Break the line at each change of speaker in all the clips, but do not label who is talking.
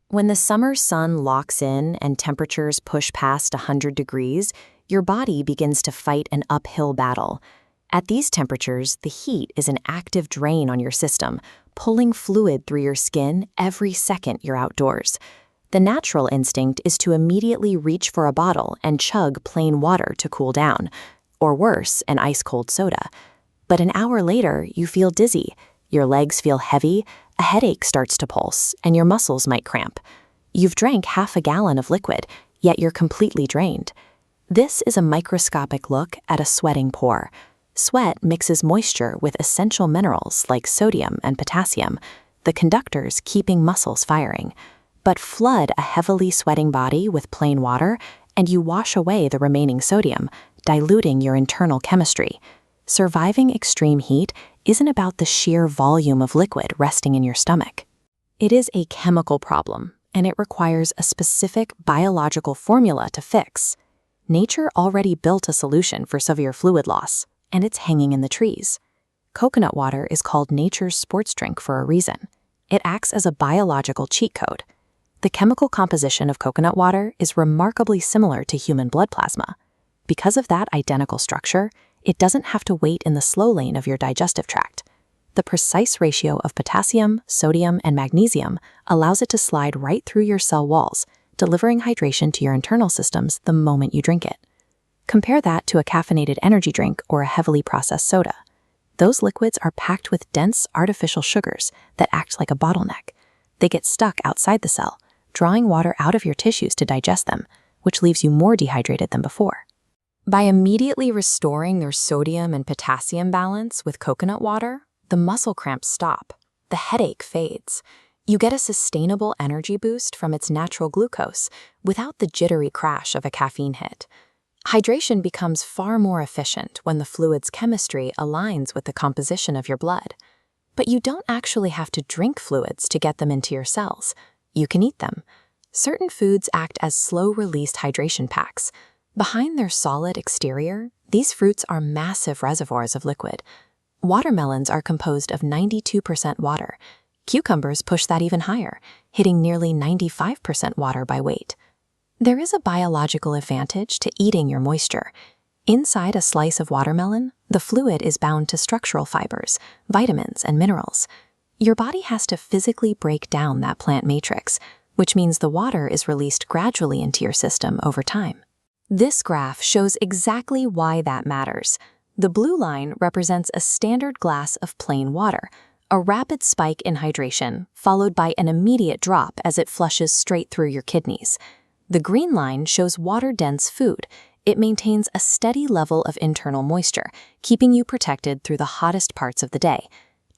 When the summer sun locks in and temperatures push past 100 degrees, your body begins to fight an uphill battle. At these temperatures, the heat is an active drain on your system, pulling fluid through your skin every second you're outdoors. The natural instinct is to immediately reach for a bottle and chug plain water to cool down, or worse, an ice-cold soda. But an hour later, you feel dizzy, your legs feel heavy, a headache starts to pulse, and your muscles might cramp. You've drank half a gallon of liquid, yet you're completely drained. This is a microscopic look at a sweating pore. Sweat mixes moisture with essential minerals like sodium and potassium, the conductors keeping muscles firing. But flood a heavily sweating body with plain water, and you wash away the remaining sodium, diluting your internal chemistry. Surviving extreme heat isn't about the sheer volume of liquid resting in your stomach. It is a chemical problem, and it requires a specific biological formula to fix. Nature already built a solution for severe fluid loss, and it's hanging in the trees. Coconut water is called nature's sports drink for a reason. It acts as a biological cheat code. The chemical composition of coconut water is remarkably similar to human blood plasma. Because of that identical structure, it doesn't have to wait in the slow lane of your digestive tract. The precise ratio of potassium, sodium, and magnesium allows it to slide right through your cell walls, delivering hydration to your internal systems the moment you drink it. Compare that to a caffeinated energy drink or a heavily processed soda. Those liquids are packed with dense artificial sugars that act like a bottleneck. They get stuck outside the cell, drawing water out of your tissues to digest them, which leaves you more dehydrated than before. By immediately restoring their sodium and potassium balance with coconut water, the muscle cramps stop, the headache fades. You get a sustainable energy boost from its natural glucose without the jittery crash of a caffeine hit. Hydration becomes far more efficient when the fluid's chemistry aligns with the composition of your blood. But you don't actually have to drink fluids to get them into your cells. You can eat them. Certain foods act as slow-released hydration packs. Behind their solid exterior, these fruits are massive reservoirs of liquid. Watermelons are composed of 92% water. Cucumbers push that even higher, hitting nearly 95% water by weight. There is a biological advantage to eating your moisture. Inside a slice of watermelon, the fluid is bound to structural fibers, vitamins, and minerals. Your body has to physically break down that plant matrix, which means the water is released gradually into your system over time. This graph shows exactly why that matters. The blue line represents a standard glass of plain water, a rapid spike in hydration, followed by an immediate drop as it flushes straight through your kidneys. The green line shows water-dense food. It maintains a steady level of internal moisture, keeping you protected through the hottest parts of the day.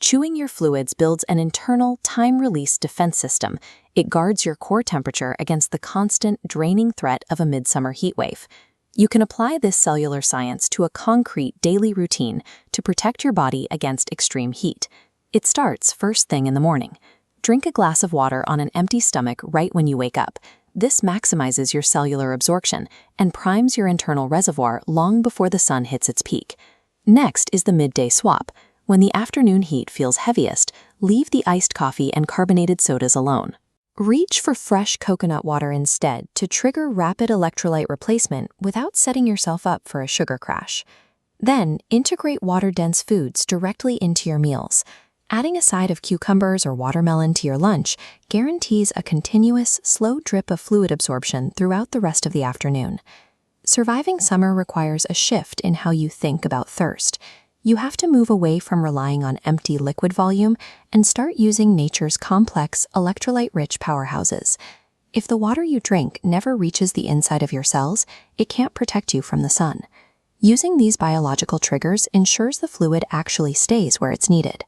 Chewing your fluids builds an internal, time-release defense system. It guards your core temperature against the constant, draining threat of a midsummer heat wave. You can apply this cellular science to a concrete daily routine to protect your body against extreme heat. It starts first thing in the morning. Drink a glass of water on an empty stomach right when you wake up. This maximizes your cellular absorption and primes your internal reservoir long before the sun hits its peak. Next is the midday swap. When the afternoon heat feels heaviest, leave the iced coffee and carbonated sodas alone. Reach for fresh coconut water instead to trigger rapid electrolyte replacement without setting yourself up for a sugar crash. Then, integrate water-dense foods directly into your meals. Adding a side of cucumbers or watermelon to your lunch guarantees a continuous, slow drip of fluid absorption throughout the rest of the afternoon. Surviving summer requires a shift in how you think about thirst. You have to move away from relying on empty liquid volume and start using nature's complex, electrolyte-rich powerhouses. If the water you drink never reaches the inside of your cells, it can't protect you from the sun. Using these biological triggers ensures the fluid actually stays where it's needed.